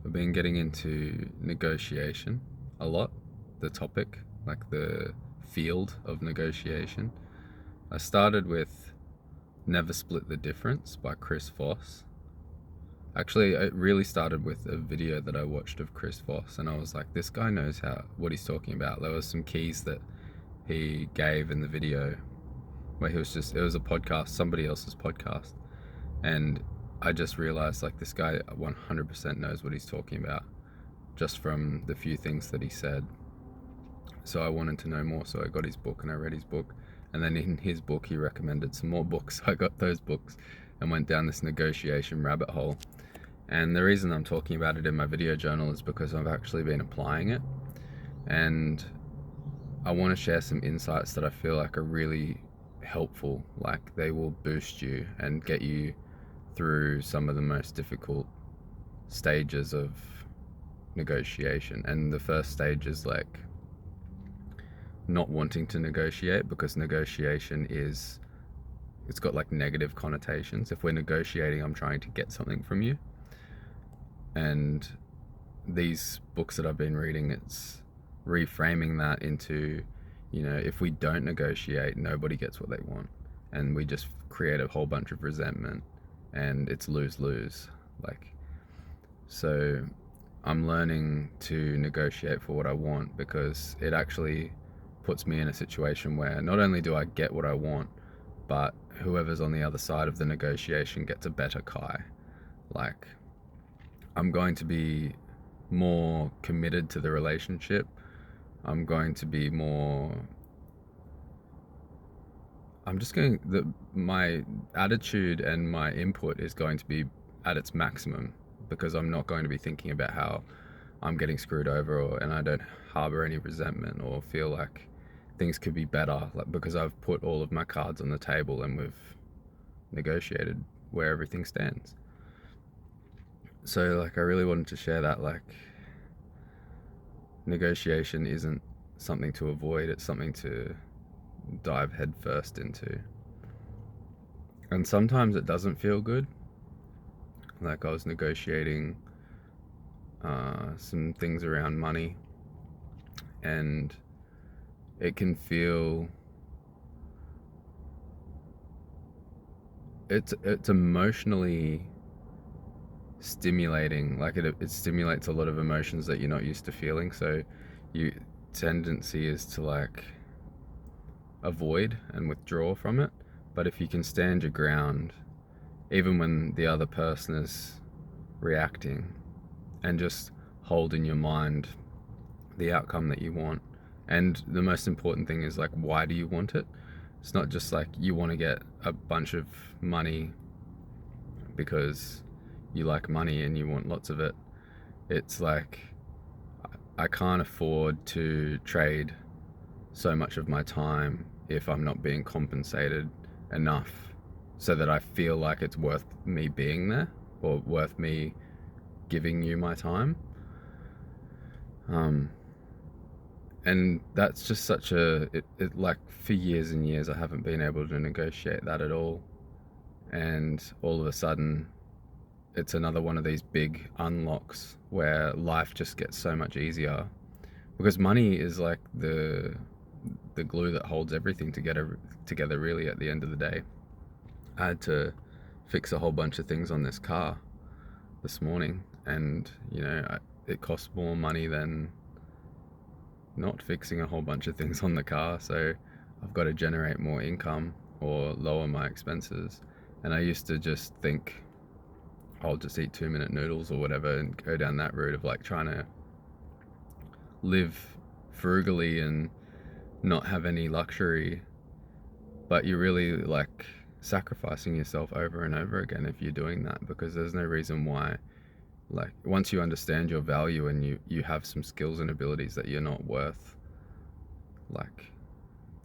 I've been getting into negotiation a lot, the topic, like the field of negotiation. I started with Never Split the Difference by Chris Voss. Actually, it really started with a video that I watched of Chris Voss, and I was like, this guy knows what he's talking about. There was some keys that he gave in the video where it was a podcast, somebody else's podcast, and I just realized like this guy 100% knows what he's talking about just from the few things that he said. So I wanted to know more, so I got his book and I read his book, and then in his book he recommended some more books. So I got those books and went down this negotiation rabbit hole. And the reason I'm talking about it in my video journal is because I've actually been applying it, and I want to share some insights that I feel like are really helpful. Like they will boost you and get you through some of the most difficult stages of negotiation. And the first stage is like not wanting to negotiate, because negotiation it's got like negative connotations. If we're negotiating, I'm trying to get something from you. And these books that I've been reading, it's reframing that into, if we don't negotiate, nobody gets what they want, and we just create a whole bunch of resentment, and it's lose-lose. So I'm learning to negotiate for what I want, because it actually puts me in a situation where not only do I get what I want, but whoever's on the other side of the negotiation gets a better kai. Like, I'm going to be more committed to the relationship. I'm going to be more... my attitude and my input is going to be at its maximum, because I'm not going to be thinking about how I'm getting screwed over, and I don't harbor any resentment or feel like things could be better, because I've put all of my cards on the table and we've negotiated where everything stands. So I really wanted to share that, negotiation isn't something to avoid, it's something to dive headfirst into. And sometimes it doesn't feel good. Like, I was negotiating some things around money, and it can feel... it's emotionally stimulating. It stimulates a lot of emotions that you're not used to feeling, so your tendency is to avoid and withdraw from it. But if you can stand your ground, even when the other person is reacting, and just hold in your mind the outcome that you want. And the most important thing is why do you want it? It's not just you want to get a bunch of money because you like money and you want lots of it. It's I can't afford to trade so much of my time if I'm not being compensated enough so that I feel like it's worth me being there, or worth me giving you my time. And that's just such for years and years I haven't been able to negotiate that at all. And all of a sudden it's another one of these big unlocks where life just gets so much easier, because money is the glue that holds everything together really at the end of the day. I had to fix a whole bunch of things on this car this morning, and it costs more money than not fixing a whole bunch of things on the car. So I've got to generate more income or lower my expenses. And I used to just think I'll just eat 2-minute noodles or whatever, and go down that route of trying to live frugally and not have any luxury. But you're really sacrificing yourself over and over again if you're doing that, because there's no reason why. Once you understand your value and you have some skills and abilities, that you're not worth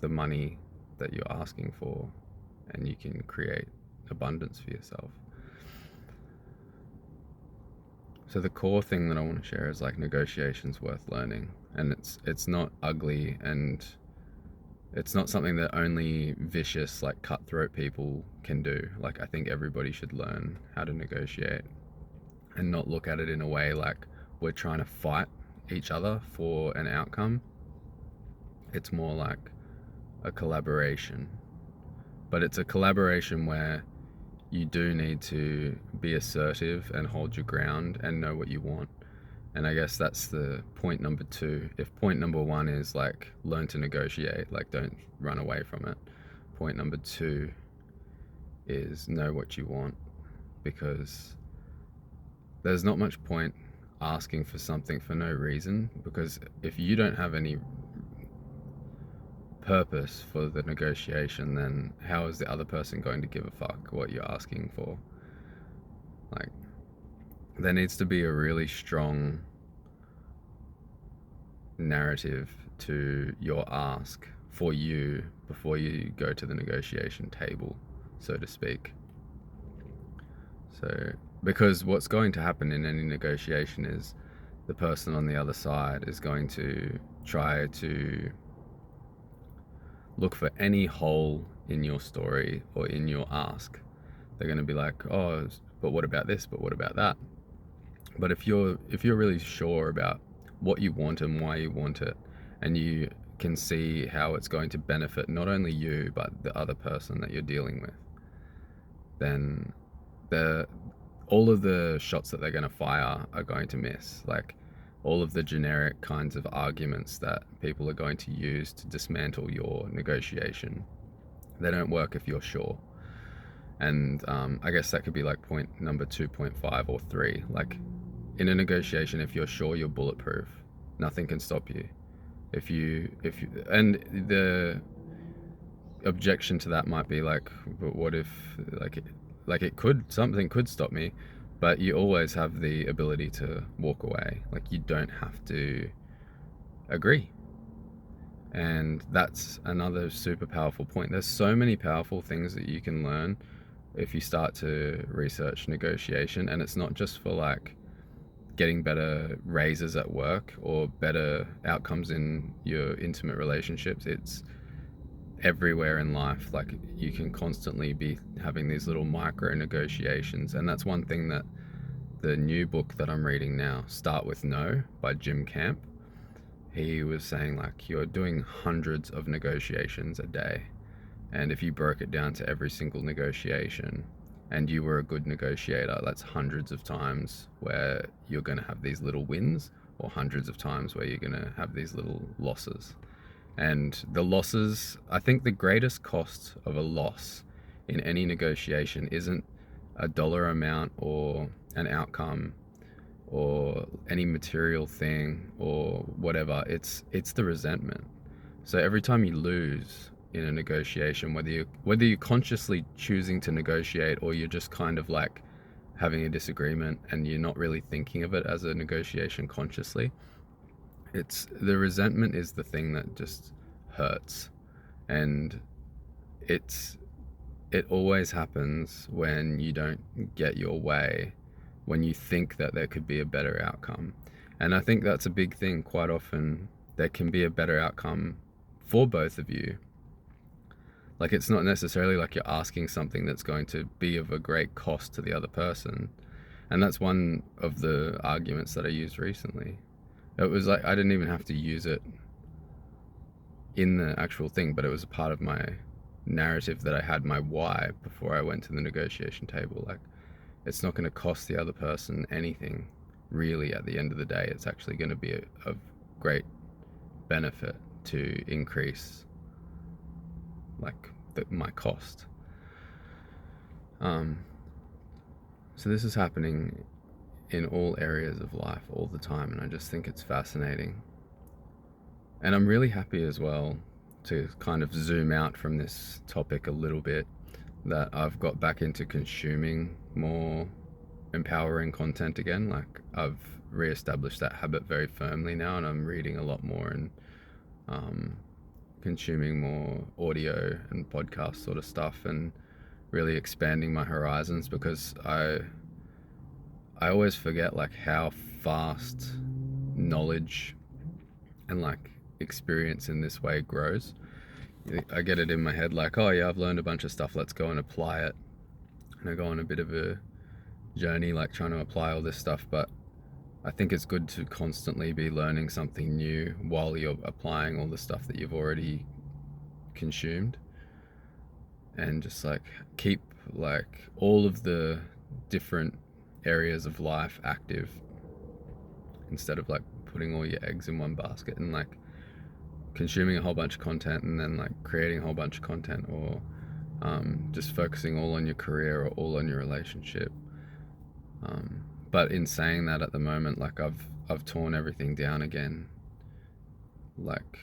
the money that you're asking for, and you can create abundance for yourself. So the core thing that I want to share is negotiation's worth learning, and it's not ugly, and it's not something that only vicious cutthroat people can do. I think everybody should learn how to negotiate, and not look at it in a way we're trying to fight each other for an outcome. It's more like a collaboration. But it's a collaboration where you do need to be assertive and hold your ground and know what you want. And I guess that's the point number 2. If point number 1 is like learn to negotiate, like don't run away from it, point number 2 is know what you want, because there's not much point asking for something for no reason, because if you don't have any purpose for the negotiation, then how is the other person going to give a fuck what you're asking for? Like, there needs to be a really strong narrative to your ask for you before you go to the negotiation table, so to speak. So, because what's going to happen in any negotiation is the person on the other side is going to try to look for any hole in your story or in your ask. They're going to be like, oh, but what about this? But what about that? But if you're really sure about what you want and why you want it, and you can see how it's going to benefit not only you but the other person that you're dealing with, then all of the shots that they're going to fire are going to miss. Like, all of the generic kinds of arguments that people are going to use to dismantle your negotiation, they don't work if you're sure. And I guess that could be like point number 2.5 or 3. Like, in a negotiation, if you're sure you're bulletproof, nothing can stop you. And the objection to that might be like, but what if something could stop me, but you always have the ability to walk away. Like, you don't have to agree. And that's another super powerful point. There's so many powerful things that you can learn if you start to research negotiation. And it's not just for like getting better raises at work or better outcomes in your intimate relationships. It's everywhere in life. Like, you can constantly be having these little micro negotiations. And that's one thing that the new book that I'm reading now, Start With No by Jim Camp, he was saying, like, you're doing hundreds of negotiations a day, and if you broke it down to every single negotiation and you were a good negotiator, that's hundreds of times where you're going to have these little wins, or hundreds of times where you're going to have these little losses. And the losses, I think the greatest cost of a loss in any negotiation isn't a dollar amount or an outcome or any material thing or whatever. It's the resentment. So every time you lose in a negotiation, whether you're consciously choosing to negotiate or you're just kind of like having a disagreement and you're not really thinking of it as a negotiation consciously, it's the resentment is the thing that just hurts. And it always happens when you don't get your way, when you think that there could be a better outcome. And I think that's a big thing. Quite often there can be a better outcome for both of you. Like, it's not necessarily like you're asking something that's going to be of a great cost to the other person. And that's one of the arguments that I used recently. It was like, I didn't even have to use it in the actual thing, but it was a part of my narrative that I had, my why, before I went to the negotiation table. Like, it's not going to cost the other person anything, really. At the end of the day, it's actually going to be of great benefit to increase like my cost. So this is happening in all areas of life all the time, and I just think it's fascinating. And I'm really happy as well to kind of zoom out from this topic a little bit, that I've got back into consuming more empowering content again. Like, I've reestablished that habit very firmly now, and I'm reading a lot more and consuming more audio and podcast sort of stuff, and really expanding my horizons, because I always forget like how fast knowledge and like experience in this way grows. I get it in my head like, oh yeah, I've learned a bunch of stuff, let's go and apply it. And I go on a bit of a journey like trying to apply all this stuff, but I think it's good to constantly be learning something new while you're applying all the stuff that you've already consumed, and just like keep like all of the different areas of life active, instead of like putting all your eggs in one basket and like consuming a whole bunch of content and then like creating a whole bunch of content, or just focusing all on your career or all on your relationship. But in saying that, at the moment, like I've torn everything down again, like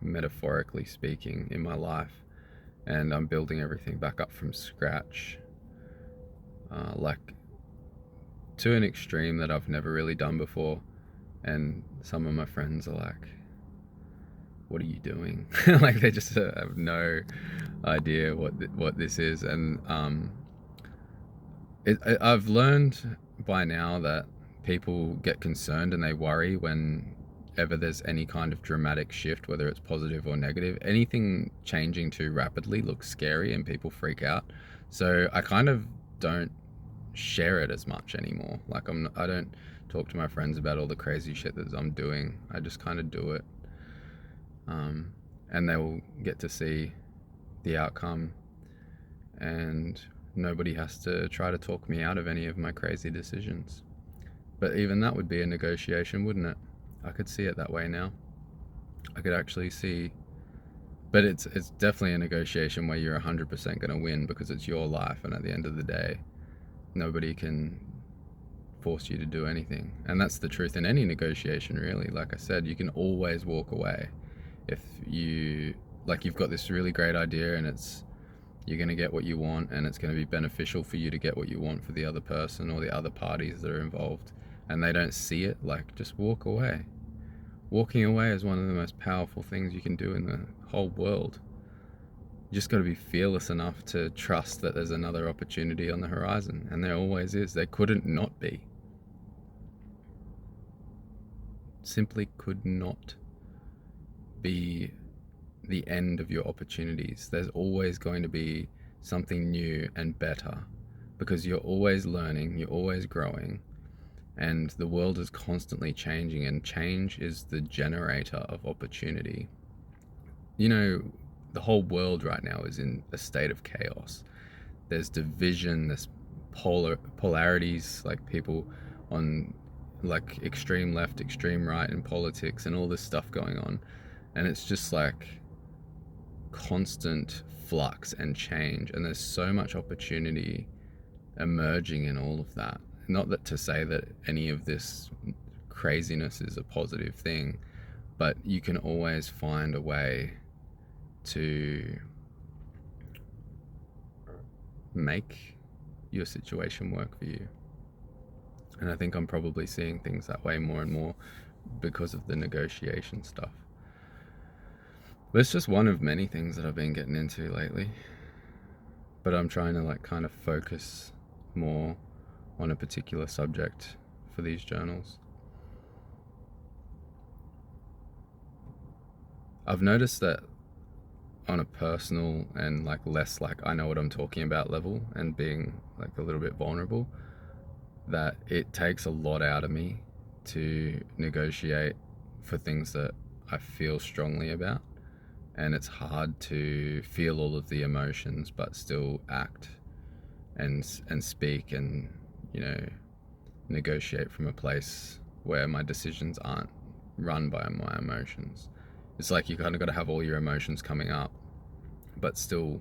metaphorically speaking, in my life, and I'm building everything back up from scratch, like to an extreme that I've never really done before. And some of my friends are like, what are you doing? Like they just have no idea what this is. And I've learned by now that people get concerned and they worry whenever there's any kind of dramatic shift, whether it's positive or negative. Anything changing too rapidly looks scary and people freak out. So I kind of don't share it as much anymore. Like I don't talk to my friends about all the crazy shit that I'm doing. I just kind of do it. And they will get to see the outcome, and nobody has to try to talk me out of any of my crazy decisions. But even that would be a negotiation, wouldn't it? I could see it that way now. I could actually see, but it's definitely a negotiation where you're 100% going to win, because it's your life, and at the end of the day, nobody can force you to do anything. And that's the truth in any negotiation, really. Like I said, you can always walk away if you've got this really great idea and you're going to get what you want, and it's going to be beneficial for you to get what you want for the other person or the other parties that are involved, and they don't see it. Like, just walk away. Walking away is one of the most powerful things you can do in the whole world. You just got to be fearless enough to trust that there's another opportunity on the horizon, and there always is. There couldn't not be. Simply could not be the end of your opportunities. There's always going to be something new and better, because you're always learning, you're always growing, and the world is constantly changing, and change is the generator of opportunity. You know, the whole world right now is in a state of chaos. There's division, there's polarities, like people on like extreme left, extreme right in politics, and all this stuff going on. And it's just like constant flux and change, and there's so much opportunity emerging in all of that. Not that to say that any of this craziness is a positive thing, but you can always find a way to make your situation work for you. And I think I'm probably seeing things that way more and more because of the negotiation stuff. But it's just one of many things that I've been getting into lately. But I'm trying to like kind of focus more on a particular subject for these journals. I've noticed that on a personal and like less like I know what I'm talking about level, and being like a little bit vulnerable, that it takes a lot out of me to negotiate for things that I feel strongly about. And it's hard to feel all of the emotions but still act and speak and, you know, negotiate from a place where my decisions aren't run by my emotions. It's like you kind of got to have all your emotions coming up, but still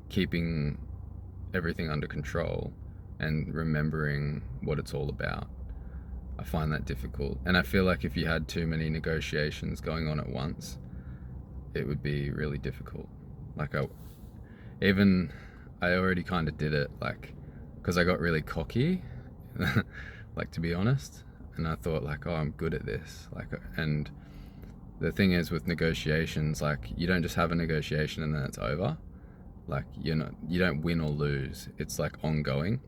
keeping everything under control and remembering what it's all about. I find that difficult. And I feel like if you had too many negotiations going on at once, it would be really difficult. Like I already kind of did it, like, because I got really cocky, like, to be honest. And I thought like, oh, I'm good at this. Like, and the thing is with negotiations, like, you don't just have a negotiation and then it's over. Like, you don't win or lose. It's like ongoing.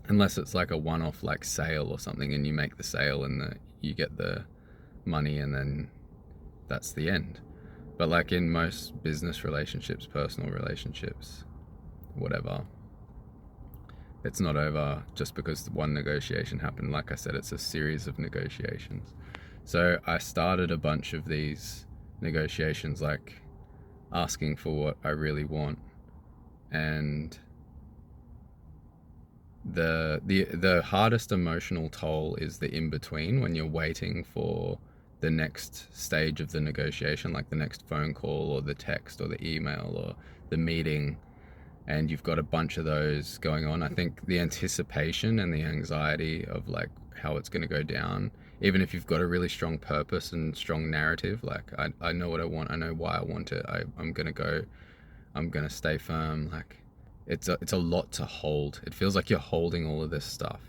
Unless it's like a one-off like sale or something, and you make the sale and you get the money, and then that's the end. But like in most business relationships, personal relationships, whatever, It's not over just because one negotiation happened. Like I said, it's a series of negotiations. So I started a bunch of these negotiations, like asking for what I really want, and the hardest emotional toll is the in between, when you're waiting for the next stage of the negotiation, like the next phone call or the text or the email or the meeting, and you've got a bunch of those going on. I think the anticipation and the anxiety of like how it's going to go down, even if you've got a really strong purpose and strong narrative, like I know what I want, I know why I want it, I'm going to go, I'm going to stay firm. Like it's a lot to hold. It feels like you're holding all of this stuff,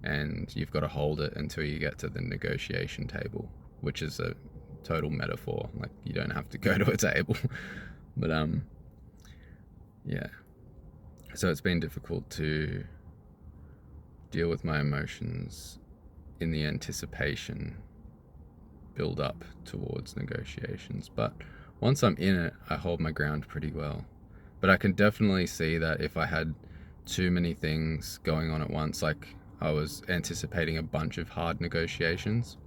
and you've got to hold it until you get to the negotiation table, which is a total metaphor. Like you don't have to go to a table. But yeah. So it's been difficult to deal with my emotions in the anticipation build up towards negotiations. But once I'm in it, I hold my ground pretty well. But I can definitely see that if I had too many things going on at once, like I was anticipating a bunch of hard negotiations,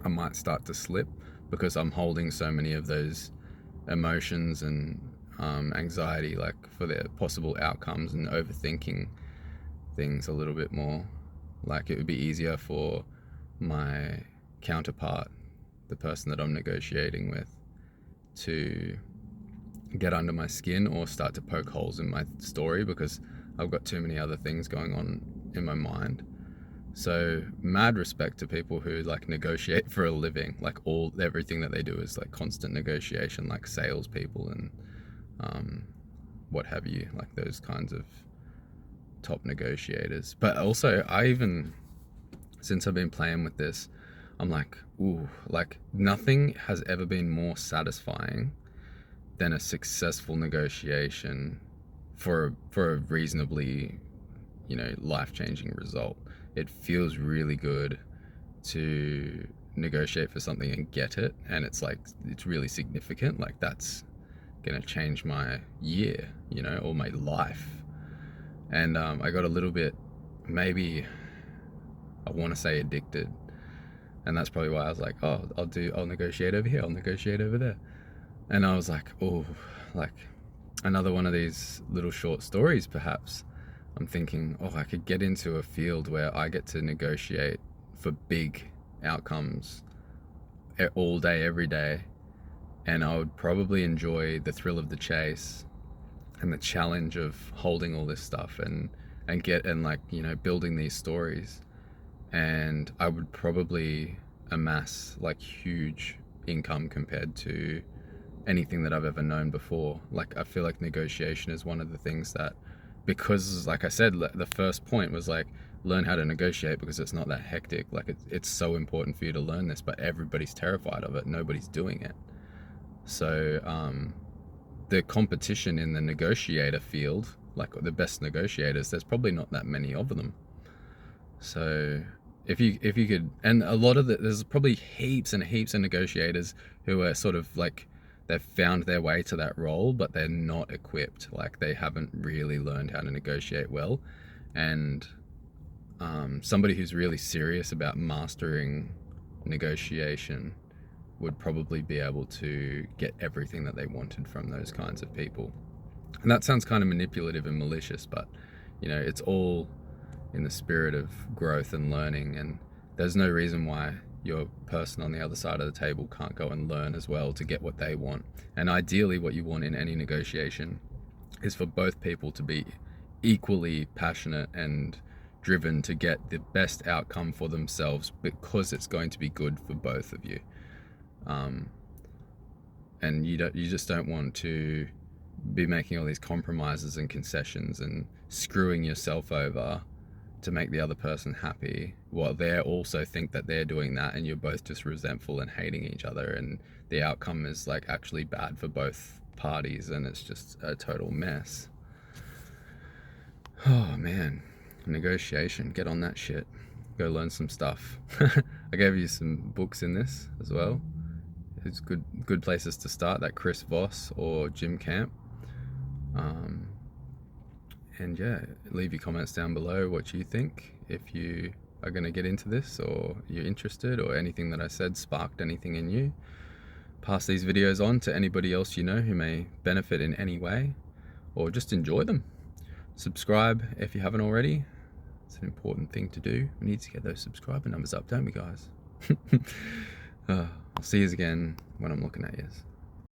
I might start to slip because I'm holding so many of those emotions and anxiety, like for the possible outcomes, and overthinking things a little bit more. Like it would be easier for my counterpart, the person that I'm negotiating with, to get under my skin or start to poke holes in my story because I've got too many other things going on in my mind. So mad respect to people who like negotiate for a living, like everything that they do is like constant negotiation, like salespeople and what have you, like those kinds of top negotiators. But also since I've been playing with this, I'm like, ooh, like nothing has ever been more satisfying than a successful negotiation for a reasonably, life-changing result. It feels really good to negotiate for something and get it, and it's like it's really significant. Like that's gonna change my year, or my life. And I got a little bit, maybe I want to say addicted, and that's probably why I was like, oh, I'll negotiate over here, I'll negotiate over there. And I was like, oh, like another one of these little short stories, perhaps. I'm thinking, oh, I could get into a field where I get to negotiate for big outcomes all day, every day. And I would probably enjoy the thrill of the chase and the challenge of holding all this stuff and building these stories. And I would probably amass like huge income compared to anything that I've ever known before. Like I feel like negotiation is one of the things that, because like I said, the first point was like learn how to negotiate because it's not that hectic. Like it's so important for you to learn this, but everybody's terrified of it. Nobody's doing it. So the competition in the negotiator field, like the best negotiators, there's probably not that many of them. So if you could, and a lot of there's probably heaps and heaps of negotiators who are sort of like, they've found their way to that role, but they're not equipped. Like they haven't really learned how to negotiate well. And somebody who's really serious about mastering negotiation would probably be able to get everything that they wanted from those kinds of people. And that sounds kind of manipulative and malicious, but it's all in the spirit of growth and learning. And there's no reason why your person on the other side of the table can't go and learn as well to get what they want. And ideally what you want in any negotiation is for both people to be equally passionate and driven to get the best outcome for themselves, because it's going to be good for both of you. And you just don't want to be making all these compromises and concessions and screwing yourself over to make the other person happy while they also think that they're doing that, and you're both just resentful and hating each other, and the outcome is like actually bad for both parties, and it's just a total mess. Oh man, negotiation, get on that shit, go learn some stuff. I gave you some books in this as well. It's good places to start, that Chris Voss or Jim Camp. And yeah, leave your comments down below what you think, if you are going to get into this or you're interested, or anything that I said sparked anything in you. Pass these videos on to anybody else you know who may benefit in any way, or just enjoy them. Subscribe if you haven't already. It's an important thing to do. We need to get those subscriber numbers up, don't we, guys? I'll see you again when I'm looking at you.